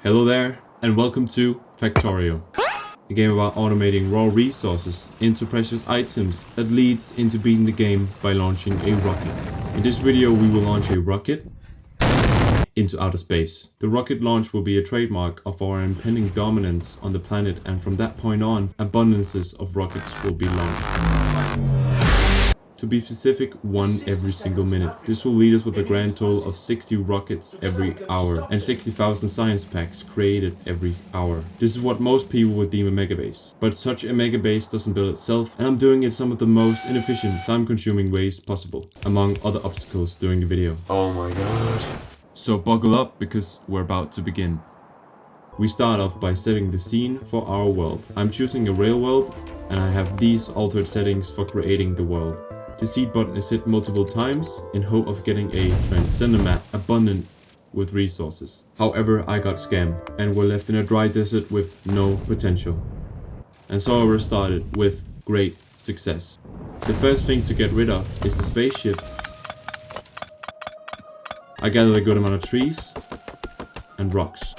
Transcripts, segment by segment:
Hello there, and welcome to Factorio, a game about automating raw resources into precious items that leads into beating the game by launching a rocket. In this video we will launch a rocket into outer space. The rocket launch will be a trademark of our impending dominance on the planet, and from that point on, abundances of rockets will be launched. To be specific, one every single minute. This will lead us with a grand total of 60 rockets every hour and 60,000 science packs created every hour. This is what most people would deem a megabase. But such a megabase doesn't build itself, and I'm doing it some of the most inefficient, time-consuming ways possible, among other obstacles during the video. Oh my god. So buckle up, because we're about to begin. We start off by setting the scene for our world. I'm choosing a rail world, and I have these altered settings for creating the world. The seed button is hit multiple times in hope of getting a transcendent map abundant with resources. However, I got scammed and were left in a dry desert with no potential. And so I restarted with great success. The first thing to get rid of is the spaceship. I gathered a good amount of trees and rocks.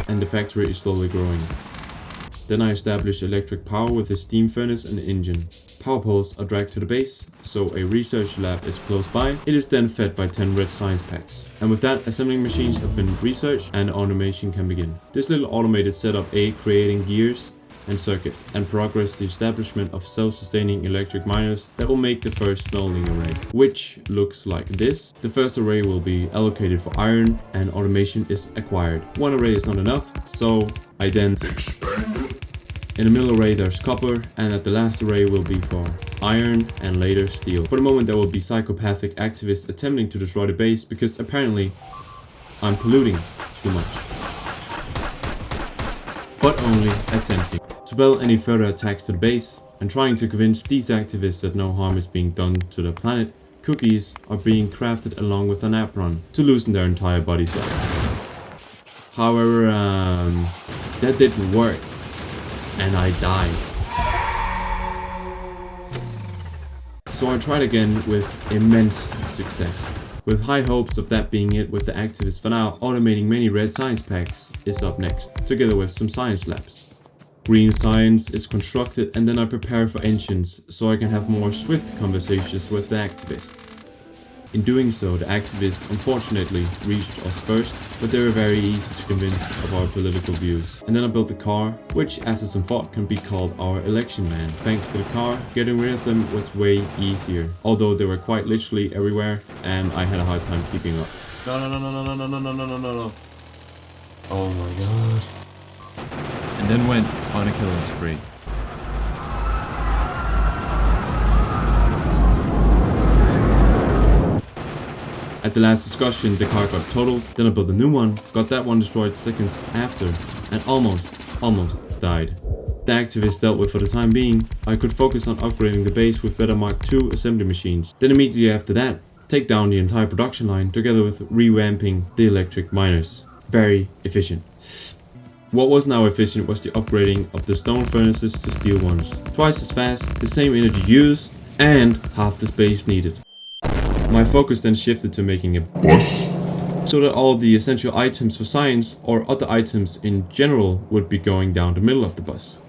And the factory is slowly growing. Then I established electric power with a steam furnace and engine. Power poles are dragged to the base, so a research lab is close by. It is then fed by 10 red science packs. And with that, assembling machines have been researched and automation can begin. This little automated setup aid creating gears and circuits and progress the establishment of self-sustaining electric miners that will make the first smelting array, which looks like this. The first array will be allocated for iron and automation is acquired. One array is not enough, so I then expand it. In the middle array there's copper, and at the last array will be for iron and later steel. For the moment there will be psychopathic activists attempting to destroy the base because apparently I'm polluting too much. But only attempting. To quell any further attacks to the base and trying to convince these activists that no harm is being done to the planet, cookies are being crafted along with an apron to loosen their entire bodies up. However, that didn't work. And I died. So I tried again with immense success. With high hopes of that being it with the activists. For now, automating many red science packs is up next, together with some science labs. Green science is constructed, and then I prepare for engines so I can have more swift conversations with the activists. In doing so, the activists unfortunately reached us first, but they were very easy to convince of our political views. And then I built the car, which after some thought can be called our election man. Thanks to the car, getting rid of them was way easier, although they were quite literally everywhere and I had a hard time keeping up. No. Oh my god. And then went on a killing spree. At the last discussion, the car got totaled, then I built a new one, got that one destroyed seconds after, and almost died. The activists dealt with for the time being. I could focus on upgrading the base with better Mark II assembly machines. Then immediately after that, take down the entire production line together with revamping the electric miners. Very efficient. What was now efficient was the upgrading of the stone furnaces to steel ones. Twice as fast, the same energy used, and half the space needed. My focus then shifted to making a bus, so that all the essential items for science or other items in general would be going down the middle of the bus,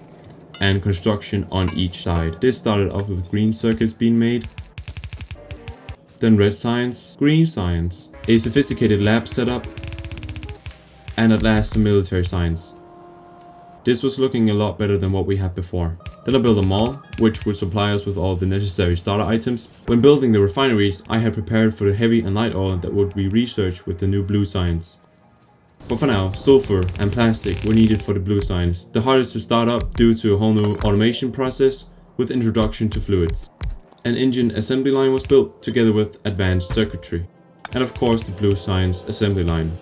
and construction on each side. This started off with green circuits being made, then red science, green science, a sophisticated lab setup, and at last some military science. This was looking a lot better than what we had before. Then I built a mall, which would supply us with all the necessary starter items. When building the refineries, I had prepared for the heavy and light oil that would be researched with the new blue science. But for now, sulfur and plastic were needed for the blue science, the hardest to start up due to a whole new automation process with introduction to fluids. An engine assembly line was built together with advanced circuitry. And of course the blue science assembly line.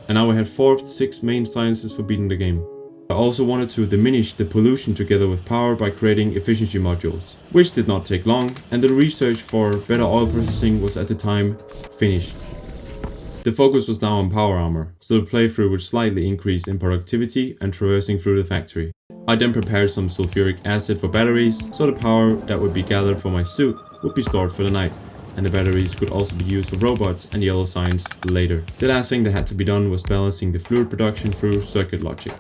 And now we had 4 of the 6 main sciences for beating the game. I also wanted to diminish the pollution together with power by creating efficiency modules, which did not take long, and the research for better oil processing was at the time finished. The focus was now on power armor, so the playthrough would slightly increase in productivity and traversing through the factory. I then prepared some sulfuric acid for batteries, so the power that would be gathered for my suit would be stored for the night. and the batteries could also be used for robots and yellow signs later. The last thing that had to be done was balancing the fluid production through circuit logic.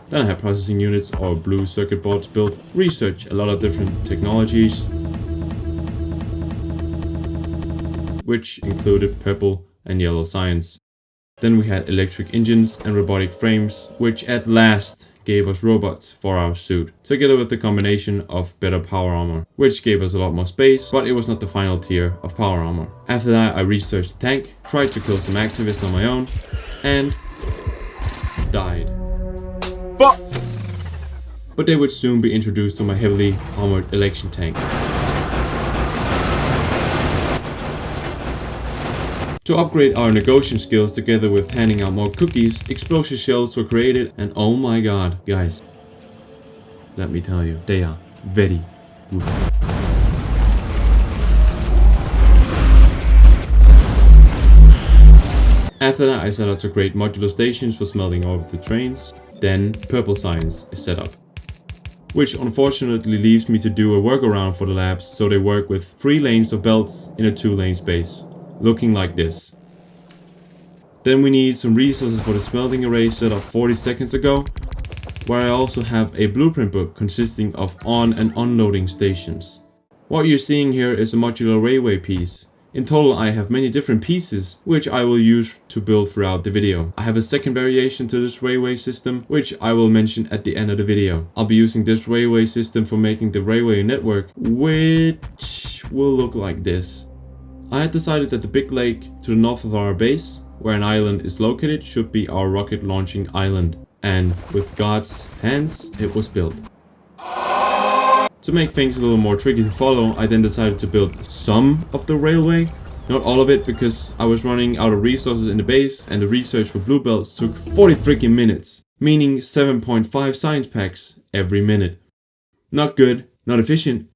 Then I had processing units or blue circuit boards built, research a lot of different technologies, which included purple and yellow science. Then we had electric engines and robotic frames, which at last gave us robots for our suit, together with the combination of better power armor, which gave us a lot more space, but it was not the final tier of power armor. After that I researched the tank, tried to kill some activists on my own, and died. But they would soon be introduced to my heavily armored election tank. To upgrade our negotiation skills together with handing out more cookies, explosive shells were created, and oh my god, guys, let me tell you, they are very good. After that I set out to create modular stations for smelting all of the trains. Then purple science is set up, which unfortunately leaves me to do a workaround for the labs so they work with 3 lanes of belts in a 2-lane space, looking like this. Then we need some resources for the smelting array set up 40 seconds ago, where I also have a blueprint book consisting of on and unloading stations. What you're seeing here is a modular railway piece. In total I have many different pieces, which I will use to build throughout the video. I have a second variation to this railway system, which I will mention at the end of the video. I'll be using this railway system for making the railway network, which will look like this. I had decided that the big lake to the north of our base, where an island is located, should be our rocket launching island. And with God's hands, it was built. To make things a little more tricky to follow, I then decided to build some of the railway. Not all of it, because I was running out of resources in the base and the research for blue belts took 40 freaking minutes, meaning 7.5 science packs every minute. Not good, not efficient,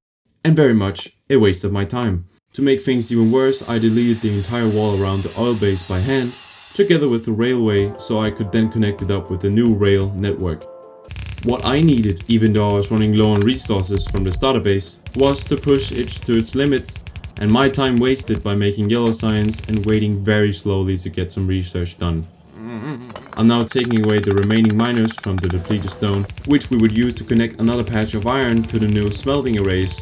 and very much a waste of my time. To make things even worse, I deleted the entire wall around the oil base by hand, together with the railway, so I could then connect it up with the new rail network. What I needed, even though I was running low on resources from the starter base, was to push it to its limits, and my time wasted by making yellow science and waiting very slowly to get some research done. I'm now taking away the remaining miners from the depleted stone, which we would use to connect another patch of iron to the new smelting arrays,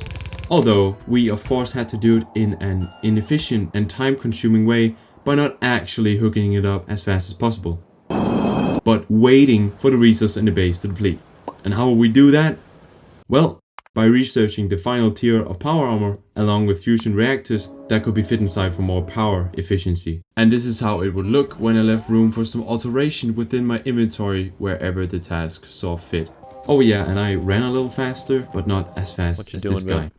although we of course had to do it in an inefficient and time-consuming way by not actually hooking it up as fast as possible, but waiting for the resource in the base to deplete. And how will we do that? Well, by researching the final tier of power armor along with fusion reactors that could be fit inside for more power efficiency. And this is how it would look when I left room for some alteration within my inventory wherever the task saw fit. Oh yeah, and I ran a little faster, but not as fast as this guy.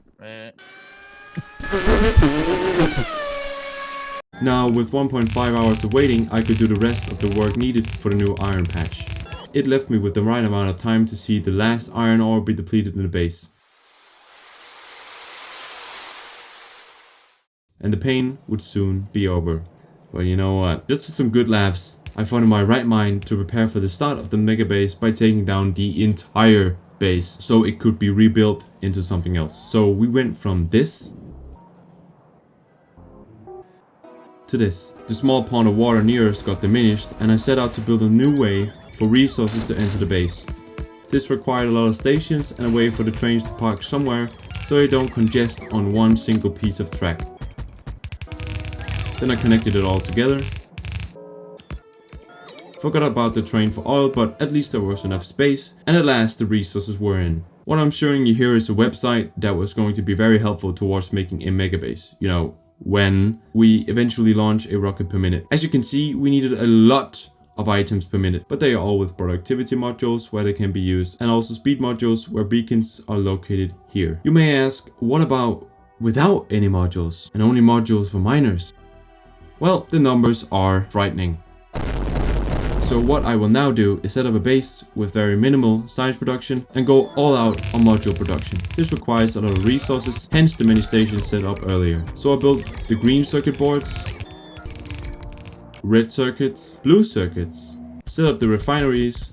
Now with 1.5 hours of waiting, I could do the rest of the work needed for the new iron patch. It left me with the right amount of time to see the last iron ore be depleted in the base. And the pain would soon be over. But you know what, just for some good laughs, I found in my right mind to prepare for the start of the Megabase by taking down the entire base so it could be rebuilt into something else. So we went from this to this. The small pond of water near us got diminished and I set out to build a new way for resources to enter the base. This required a lot of stations and a way for the trains to park somewhere so they don't congest on one single piece of track. Then I connected it all together. Forgot about the train for oil, but at least there was enough space, and at last the resources were in. What I'm showing you here is a website that was going to be very helpful towards making a Megabase. You know, when we eventually launch a rocket per minute. As you can see, we needed a lot of items per minute, but they are all with productivity modules where they can be used, and also speed modules where beacons are located here. You may ask, what about without any modules and only modules for miners? Well, the numbers are frightening. So what I will now do is set up a base with very minimal science production and go all out on module production. This requires a lot of resources, hence the many stations set up earlier. So I built the green circuit boards, red circuits, blue circuits, set up the refineries,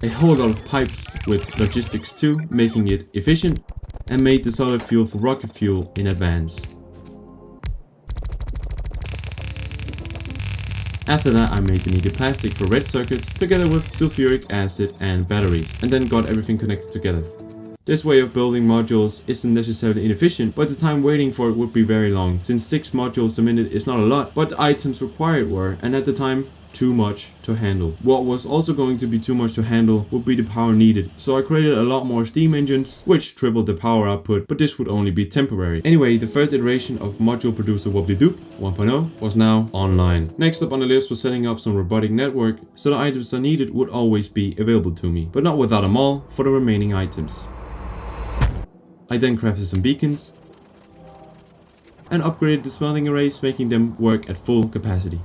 a whole lot of pipes with logistics too, making it efficient, and made the solid fuel for rocket fuel in advance. After that I made the needed plastic for red circuits together with sulfuric acid and batteries, and then got everything connected together. This way of building modules isn't necessarily inefficient, but the time waiting for it would be very long, since 6 modules a minute is not a lot, but the items required were, and at the time, too much to handle. What was also going to be too much to handle would be the power needed, so I created a lot more steam engines, which tripled the power output, but this would only be temporary. Anyway, the first iteration of Module Producer Wobbly-Doop 1.0 was now online. Next up on the list was setting up some robotic network, so the items I needed would always be available to me, but not without a mall for the remaining items. I then crafted some beacons and upgraded the smelting arrays, making them work at full capacity.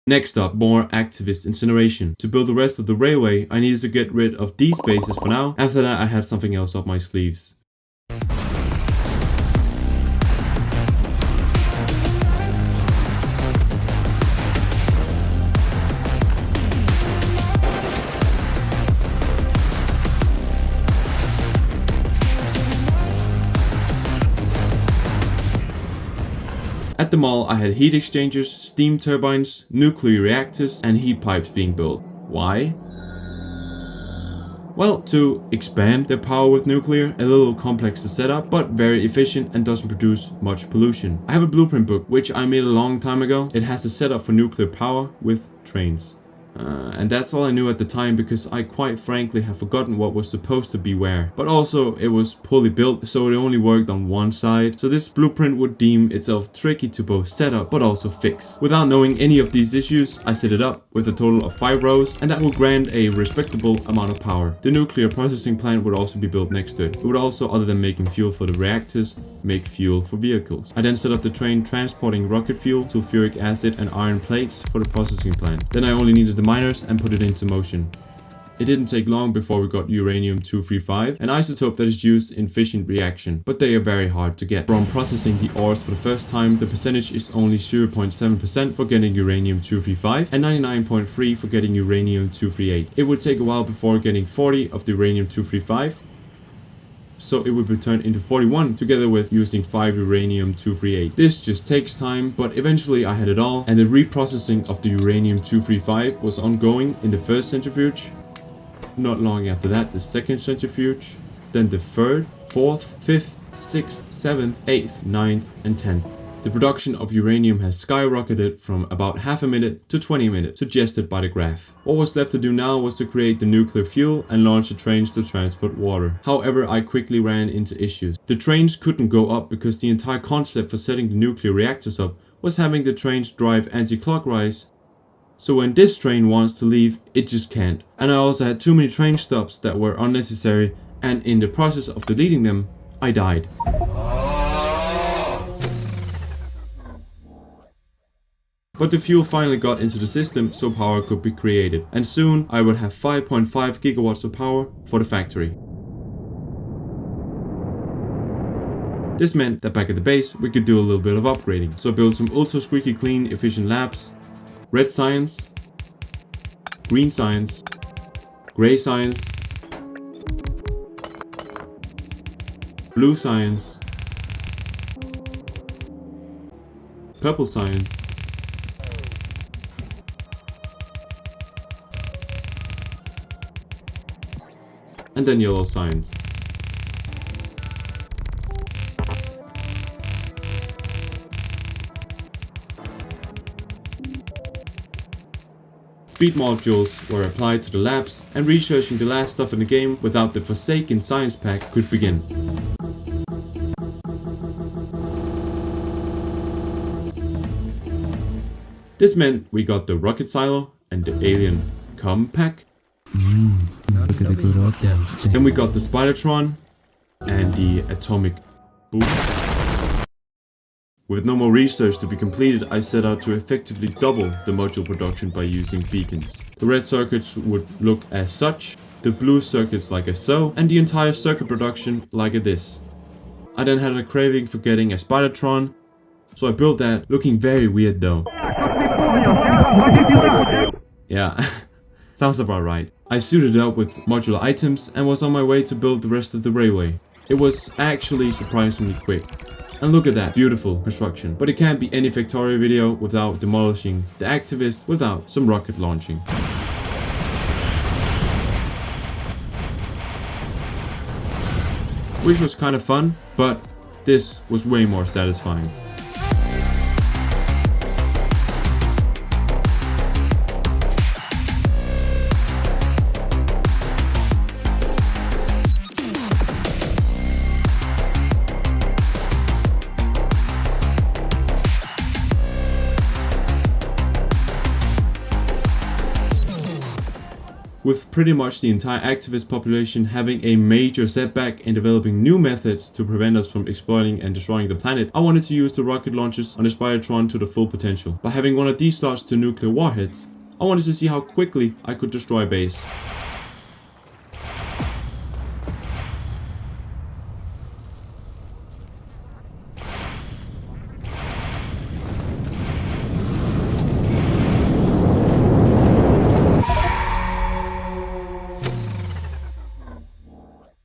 Next up, more activist incineration. To build the rest of the railway, I needed to get rid of these bases for now. After that, I had something else up my sleeves. At the mall, I had heat exchangers, steam turbines, nuclear reactors, and heat pipes being built. Why? Well, to expand their power with nuclear, a little complex to set up, but very efficient and doesn't produce much pollution. I have a blueprint book, which I made a long time ago. It has a setup for nuclear power with trains. And that's all I knew at the time, because I quite frankly have forgotten what was supposed to be where. But also it was poorly built, so it only worked on one side. So this blueprint would deem itself tricky to both set up but also fix. Without knowing any of these issues, I set it up with a total of 5 rows, and that will grant a respectable amount of power. The nuclear processing plant would also be built next to it. It would also, other than making fuel for the reactors, make fuel for vehicles. I then set up the train transporting rocket fuel, sulfuric acid and iron plates for the processing plant. Then I only needed the miners and put it into motion. It didn't take long before we got uranium-235, an isotope that is used in fission reaction, but they are very hard to get. From processing the ores for the first time, the percentage is only 0.7% for getting uranium-235 and 99.3% for getting uranium-238. It would take a while before getting 40 of the uranium-235, so it would be turned into 41 together with using 5 uranium-238. This just takes time, but eventually I had it all, and the reprocessing of the uranium-235 was ongoing in the first centrifuge. Not long after that, the second centrifuge, then the third, fourth, fifth, sixth, seventh, eighth, ninth, and 10th. The production of uranium has skyrocketed from about half a minute to 20 minutes, suggested by the graph. What was left to do now was to create the nuclear fuel and launch the trains to transport water. However, I quickly ran into issues. The trains couldn't go up because the entire concept for setting the nuclear reactors up was having the trains drive anti-clockwise. So when this train wants to leave, it just can't. And I also had too many train stops that were unnecessary, and in the process of deleting them, I died. But the fuel finally got into the system, so power could be created, and soon I would have 5.5 gigawatts of power for the factory. This meant that back at the base we could do a little bit of upgrading, so I built some ultra squeaky clean efficient labs: red science, green science, gray science, blue science, purple science, and then yellow science. Speed modules were applied to the labs, and researching the last stuff in the game without the forsaken science pack could begin. This meant we got the rocket silo and the alien pack. Then we got the Spidertron and the atomic boom. With no more research to be completed, I set out to effectively double the module production by using beacons. The red circuits would look as such, the blue circuits like as so, and the entire circuit production like this. I then had a craving for getting a Spidertron, so I built that, looking very weird though. Yeah, sounds about right. I suited it up with modular items and was on my way to build the rest of the railway. It was actually surprisingly quick. And look at that beautiful construction. But it can't be any Factorio video without demolishing the activist without some rocket launching. Which was kind of fun, but this was way more satisfying. With pretty much the entire activist population having a major setback in developing new methods to prevent us from exploiting and destroying the planet, I wanted to use the rocket launchers on the Spiratron to the full potential. By having one of these slots to nuclear warheads, I wanted to see how quickly I could destroy a base.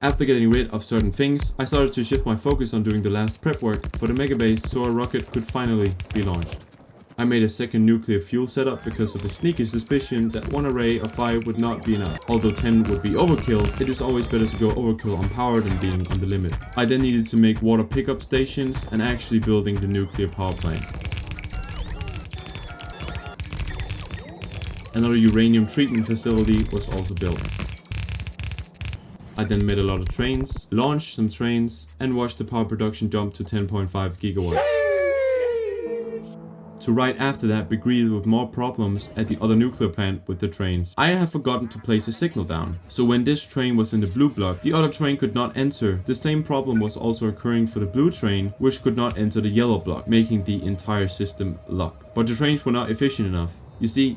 After getting rid of certain things, I started to shift my focus on doing the last prep work for the Megabase so a rocket could finally be launched. I made a second nuclear fuel setup because of a sneaky suspicion that one array of 5 would not be enough. Although 10 would be overkill, it is always better to go overkill on power than being on the limit. I then needed to make water pickup stations and actually building the nuclear power plants. Another uranium treatment facility was also built. I then made a lot of trains, launched some trains, and watched the power production jump to 10.5 gigawatts. So right after that, we greeted with more problems at the other nuclear plant with the trains. I had forgotten to place a signal down. So when this train was in the blue block, the other train could not enter. The same problem was also occurring for the blue train, which could not enter the yellow block, making the entire system locked. But the trains were not efficient enough. You see,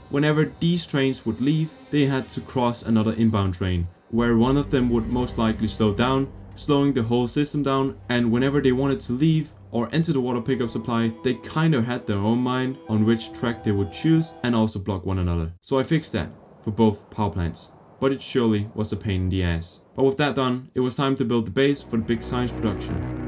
whenever these trains would leave, they had to cross another inbound train, where one of them would most likely slow down, slowing the whole system down, and whenever they wanted to leave or enter the water pickup supply, they kinda had their own mind on which track they would choose and also block one another. So I fixed that for both power plants, but it surely was a pain in the ass. But with that done, it was time to build the base for the big science production.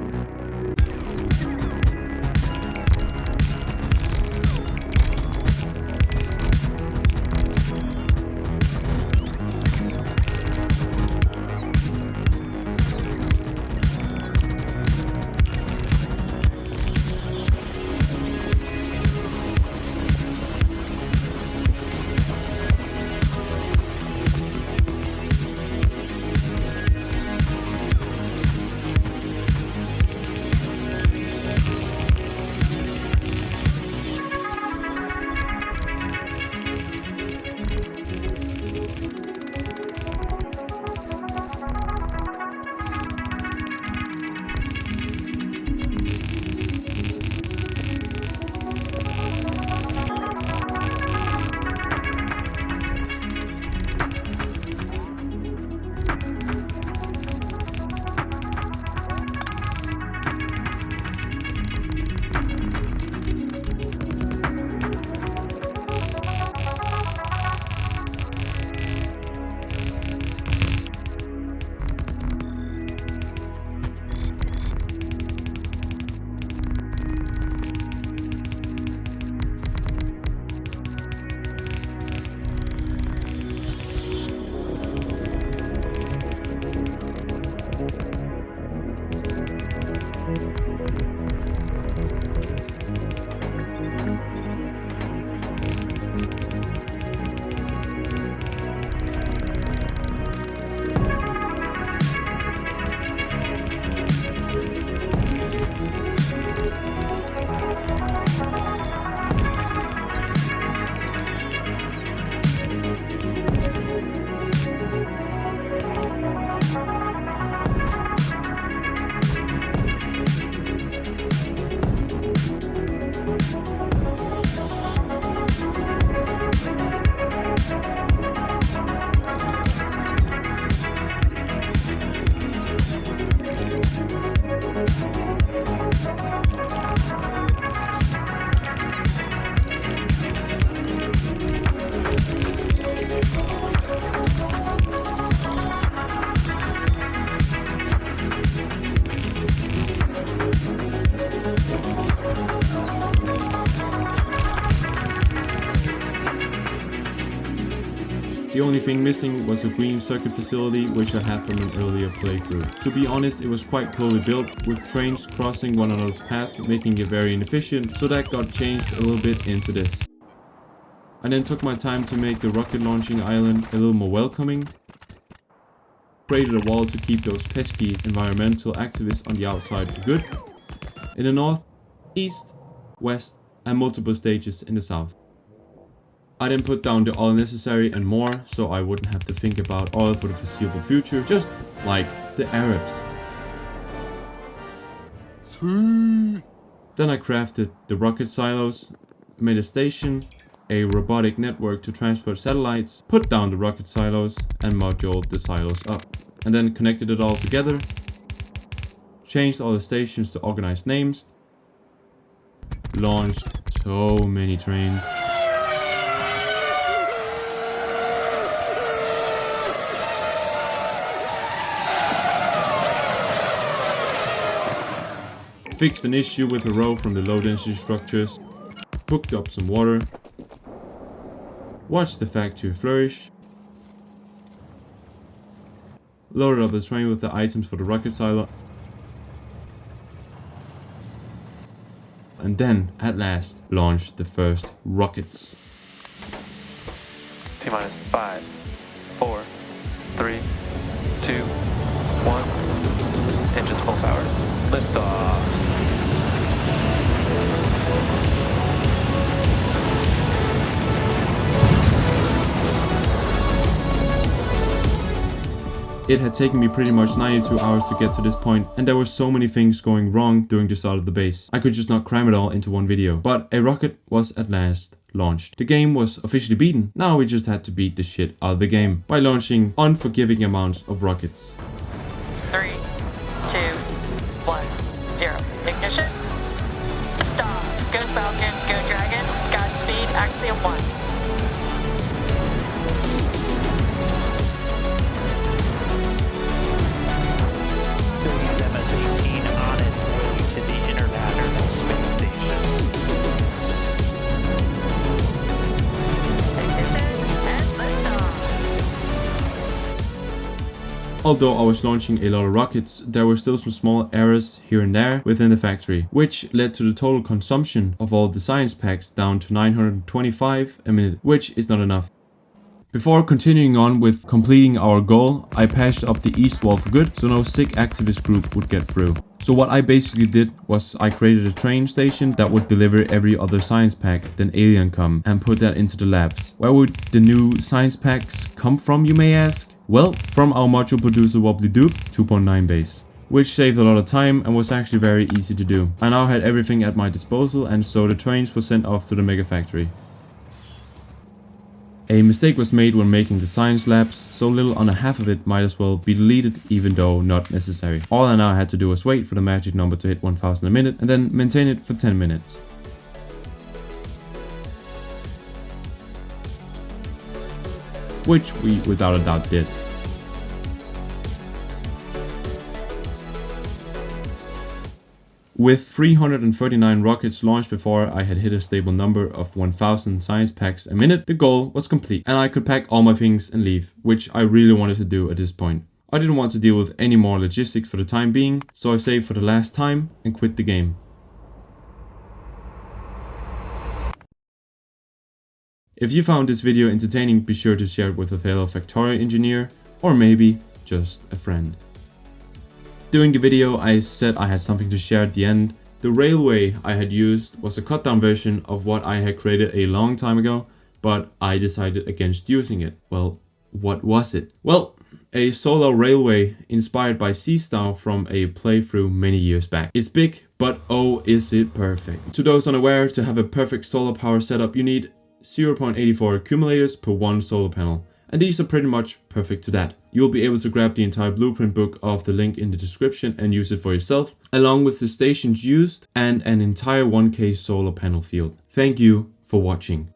The only thing missing was a green circuit facility which I had from an earlier playthrough. To be honest, it was quite poorly built, with trains crossing one another's path, making it very inefficient, so that got changed a little bit into this. I then took my time to make the rocket launching island a little more welcoming, created a wall to keep those pesky environmental activists on the outside for good, in the north, east, west, and multiple stages in the south. I then put down the oil necessary and more, so I wouldn't have to think about oil for the foreseeable future, just like the Arabs. Then I crafted the rocket silos, made a station, a robotic network to transport satellites, put down the rocket silos and moduled the silos up, and then connected it all together, changed all the stations to organized names, launched so many trains. Fixed an issue with a row from the low density structures, hooked up some water, watched the factory flourish, loaded up the train with the items for the rocket silo, and then, at last, launched the first rockets. T-minus 5, 4, 3, 2, 1. Engines full power. Lift off. It had taken me pretty much 92 hours to get to this point, and there were so many things going wrong during the start of the base. I could just not cram it all into one video. But a rocket was at last launched. The game was officially beaten. Now we just had to beat the shit out of the game by launching unforgiving amounts of rockets. 3, 2, 1, 0. Ignition. Stop. Go Falcon, go Dragon. Godspeed, Axiom 1. Although I was launching a lot of rockets, there were still some small errors here and there within the factory, which led to the total consumption of all the science packs down to 925 a minute, which is not enough. Before continuing on with completing our goal, I patched up the east wall for good, so no sick activist group would get through. So what I basically did was I created a train station that would deliver every other science pack, then alien come, and put that into the labs. Where would the new science packs come from, you may ask? Well, from our module producer Wobbly Doop 2.9 base, which saved a lot of time and was actually very easy to do. I now had everything at my disposal, and so the trains were sent off to the mega factory. A mistake was made when making the science labs, so little under half of it might as well be deleted, even though not necessary. All I now had to do was wait for the magic number to hit 1000 a minute and then maintain it for 10 minutes. Which we without a doubt did. With 339 rockets launched before I had hit a stable number of 1000 science packs a minute, the goal was complete and I could pack all my things and leave, which I really wanted to do at this point. I didn't want to deal with any more logistics for the time being, so I saved for the last time and quit the game. If you found this video entertaining, be sure to share it with a fellow Factorio engineer, or maybe just a friend. During the video I said I had something to share at the end. The railway I had used was a cut down version of what I had created a long time ago, but I decided against using it. Well, what was it? Well, a solo railway inspired by Sea-Star from a playthrough many years back. It's big, but oh is it perfect. To those unaware, to have a perfect solar power setup you need 0.84 accumulators per one solar panel. And these are pretty much perfect to that. You'll be able to grab the entire blueprint book off the link in the description and use it for yourself, along with the stations used and an entire 1K solar panel field. Thank you for watching.